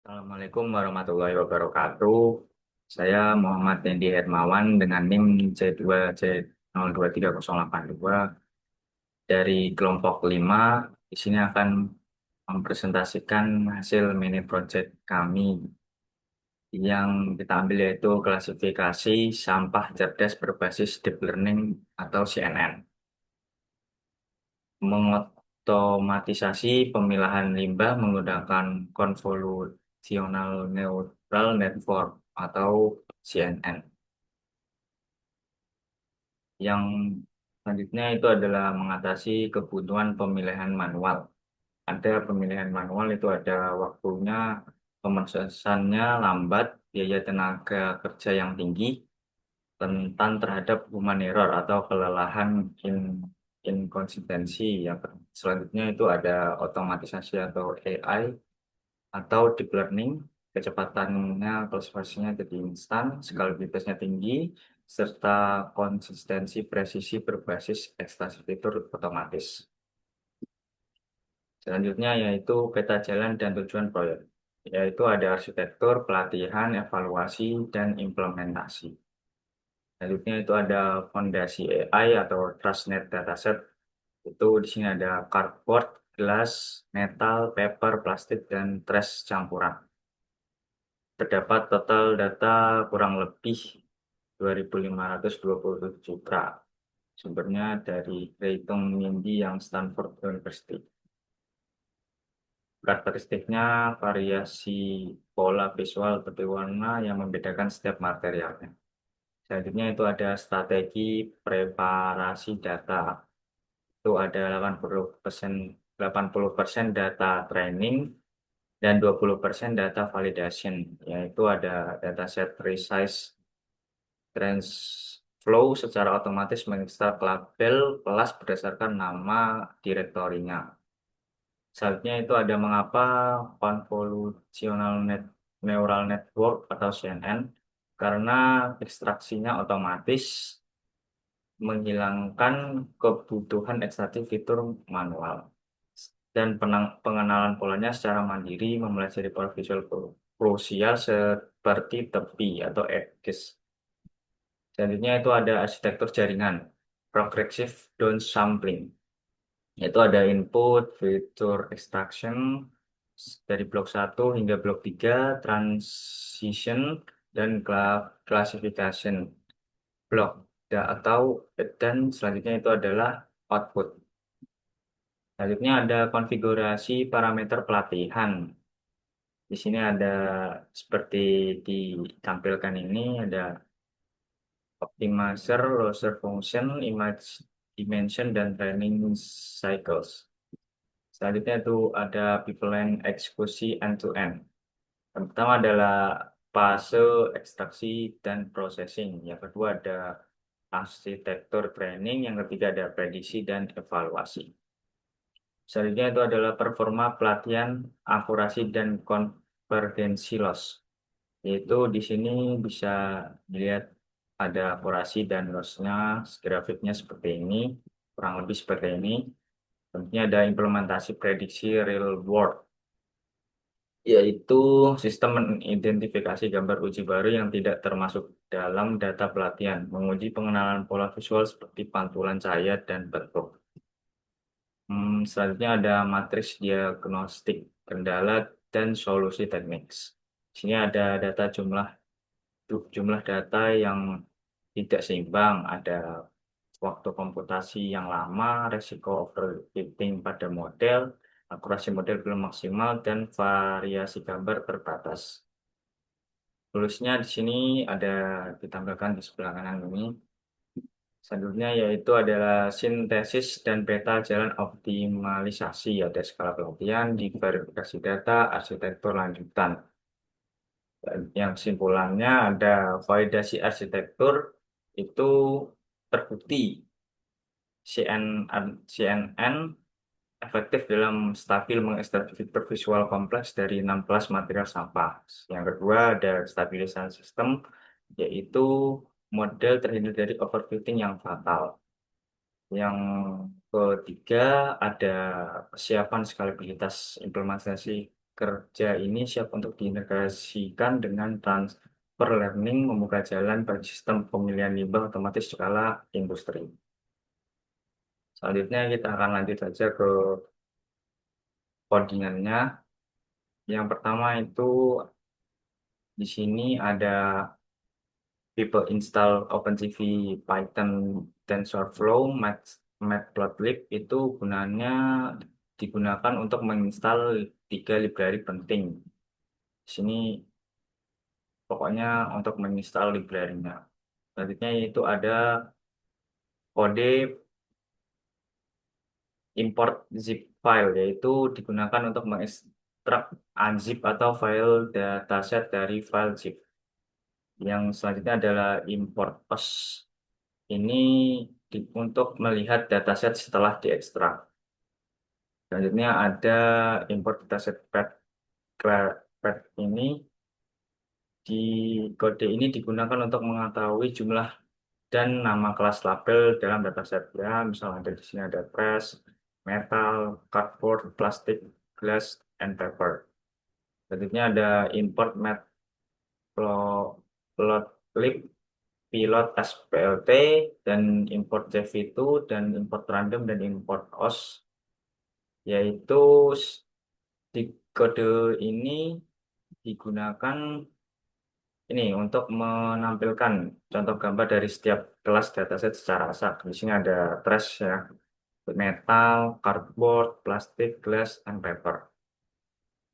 Assalamualaikum warahmatullahi wabarakatuh. Saya Muhammad Dendi Hermawan dengan NIM C2C02308 dari kelompok 5. Di sini akan mempresentasikan hasil mini project kami yang kita ambil yaitu klasifikasi sampah cerdas berbasis deep learning atau CNN. Mengotomatisasi pemilahan limbah menggunakan convolutional neural network atau CNN. Yang selanjutnya itu adalah mengatasi kebutuhan pemilihan manual. Ada pemilihan manual itu ada waktunya, pemrosesannya lambat, biaya tenaga kerja yang tinggi, rentan terhadap human error atau kelelahan inkonsistensi. Yang selanjutnya itu ada otomatisasi atau AI atau deep learning, kecepatannya klasifikasinya jadi instan, skalabilitasnya tinggi, serta konsistensi presisi berbasis ekstraksi fitur otomatis. Selanjutnya yaitu peta jalan dan tujuan proyek, yaitu ada arsitektur, pelatihan, evaluasi, dan implementasi. Selanjutnya itu ada fondasi AI atau TrustNet Dataset. Itu di sini ada cardboard, gelas, metal, paper, plastik, dan trash campuran. Terdapat total data kurang lebih 2.527 juta. Sumbernya dari Creighton Mindy yang Stanford University. Karakteristiknya variasi pola visual seperti warna yang membedakan setiap materialnya. Selanjutnya itu ada strategi preparasi data. Itu ada 80% data training dan 20% data validation, yaitu ada dataset resize TransFlow secara otomatis mengekstrak label kelas berdasarkan nama direktorinya. Selanjutnya itu ada mengapa neural network atau CNN, karena ekstraksinya otomatis menghilangkan kebutuhan ekstraksi fitur manual dan pengenalan polanya secara mandiri mempelajari pola visual krusial seperti tepi atau edges. Selanjutnya itu ada arsitektur jaringan, progressive downsampling. Yaitu ada input, feature extraction, dari blok 1 hingga blok 3, transition, dan classification blok. Atau dan selanjutnya itu adalah output. Selanjutnya ada konfigurasi parameter pelatihan. Di sini ada seperti ditampilkan ini, ada optimizer, loser function, image dimension, dan training cycles. Selanjutnya itu ada pipeline eksekusi end-to-end. Yang pertama adalah fase ekstraksi dan processing. Yang kedua ada arsitektur training. Yang ketiga ada prediksi dan evaluasi. Selanjutnya itu adalah performa pelatihan, akurasi, dan konvergensi loss. Yaitu di sini bisa dilihat ada akurasi dan lossnya, grafiknya seperti ini, kurang lebih seperti ini. Tentunya ada implementasi prediksi real world, yaitu sistem mengidentifikasi gambar uji baru yang tidak termasuk dalam data pelatihan, menguji pengenalan pola visual seperti pantulan cahaya dan bentuk. Selanjutnya ada matriks diagnostik kendala dan solusi teknik. Di sini ada data jumlah data yang tidak seimbang, ada waktu komputasi yang lama, resiko overfitting pada model, akurasi model belum maksimal, dan variasi gambar terbatas. Tulisnya di sini ada ditampilkan di sebelah kanan ini. Selanjutnya yaitu adalah sintesis dan peta jalan optimalisasi. Ada skala pelatihan, diverifikasi data, arsitektur lanjutan. Dan yang kesimpulannya ada validasi arsitektur itu terbukti CNN efektif dalam stabil mengekstraksi fitur visual kompleks dari 16 material sampah. Yang kedua ada stabilisasi sistem, yaitu model terhindar dari overfitting yang fatal. Yang ketiga ada kesiapan skalabilitas implementasi kerja ini siap untuk diintegrasikan dengan transfer learning, membuka jalan bagi sistem pemilihan limbah otomatis skala industri. Selanjutnya kita akan lanjut saja ke codingannya. Yang pertama itu di sini ada people install OpenCV, Python, TensorFlow, Matplotlib itu gunanya digunakan untuk menginstal 3 library penting. Di sini pokoknya untuk menginstal library-nya. Selanjutnya itu ada kode import zip file, yaitu digunakan untuk mengekstrak unzip atau file dataset dari file zip. Yang selanjutnya adalah import OS. Ini untuk melihat dataset setelah diekstrak. Selanjutnya ada import dataset path ini di kode ini digunakan untuk mengetahui jumlah dan nama kelas label dalam dataset. Ya, misalnya ada di sini ada press, metal, cardboard, plastik, glass, and paper. Selanjutnya ada import matplotlib, pilot SPLT, dan import JV2, dan import random, dan import OS, yaitu di kode ini digunakan ini untuk menampilkan contoh gambar dari setiap kelas dataset secara asak. Di sini ada trash ya, metal, cardboard, plastik, glass, and paper.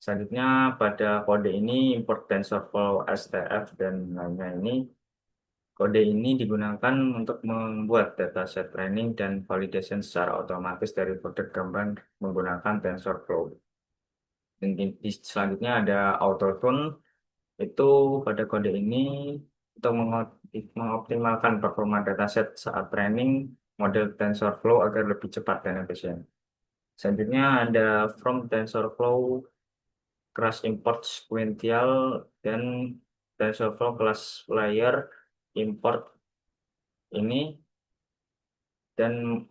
Selanjutnya pada kode ini import TensorFlow, STF, dan lainnya ini. Kode ini digunakan untuk membuat dataset training dan validation secara otomatis dari kode gambar menggunakan TensorFlow. Dan selanjutnya ada AutoTune. Itu pada kode ini untuk mengoptimalkan performa dataset saat training model TensorFlow agar lebih cepat dan efisien. Selanjutnya ada from TensorFlow class import sequential dan TensorFlow class layer import ini, dan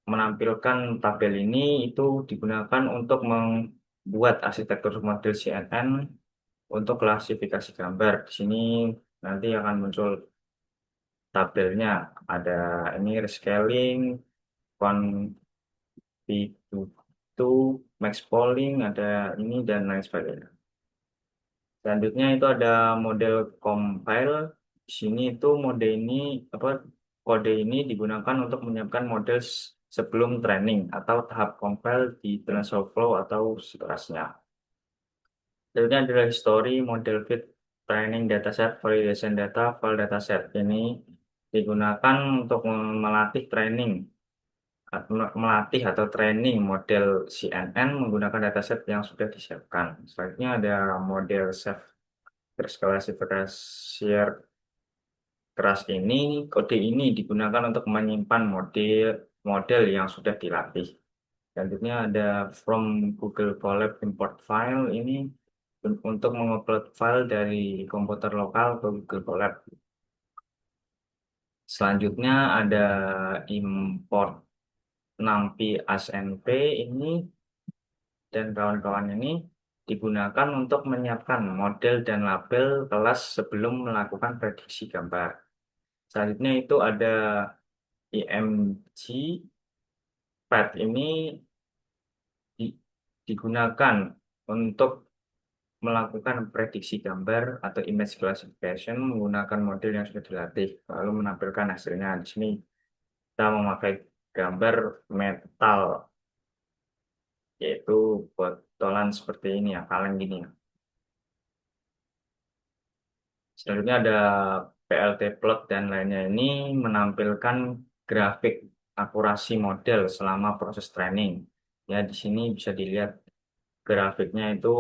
menampilkan tabel ini itu digunakan untuk membuat arsitektur model CNN untuk klasifikasi gambar. Di sini nanti akan muncul tabelnya. Ada ini rescaling, config2, max polling, ada ini dan lain sebagainya. Selanjutnya itu ada model compile. Di sini itu kode ini digunakan untuk menyiapkan model sebelum training atau tahap compile di TensorFlow atau seterusnya. Selanjutnya adalah history, model fit, training dataset, validation data, file dataset. Ini digunakan untuk melatih atau training model CNN menggunakan dataset yang sudah disiapkan. Selanjutnya ada model self classifier keras ini. Kode ini digunakan untuk menyimpan model model yang sudah dilatih. Selanjutnya ada from Google Colab import file ini untuk mengupload file dari komputer lokal ke Google Colab. Selanjutnya ada import NumPy ASNP ini dan kawan-kawan ini digunakan untuk menyiapkan model dan label kelas sebelum melakukan prediksi gambar. Selanjutnya itu ada IMG Path ini di- digunakan untuk melakukan prediksi gambar atau image classification menggunakan model yang sudah dilatih, lalu menampilkan hasilnya. Di sini kita memakai gambar metal, yaitu botolan seperti ini ya, kaleng gini ya. Selanjutnya ada PLT plot dan lainnya ini menampilkan grafik akurasi model selama proses training. Ya, di sini bisa dilihat grafiknya itu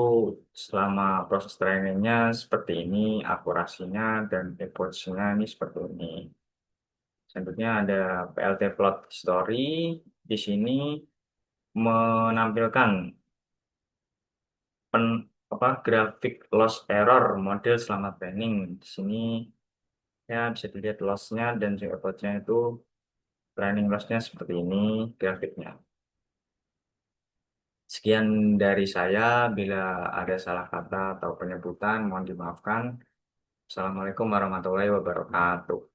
selama proses trainingnya seperti ini, akurasinya dan epoxy-nya ini seperti ini. Selanjutnya ada PLT plot history. Di sini menampilkan pen, grafik loss error model selama training. Di sini ya bisa dilihat loss-nya dan juga output-nya itu training loss-nya seperti ini grafiknya. Sekian dari saya. Bila ada salah kata atau penyebutan, mohon dimaafkan. Assalamualaikum warahmatullahi wabarakatuh.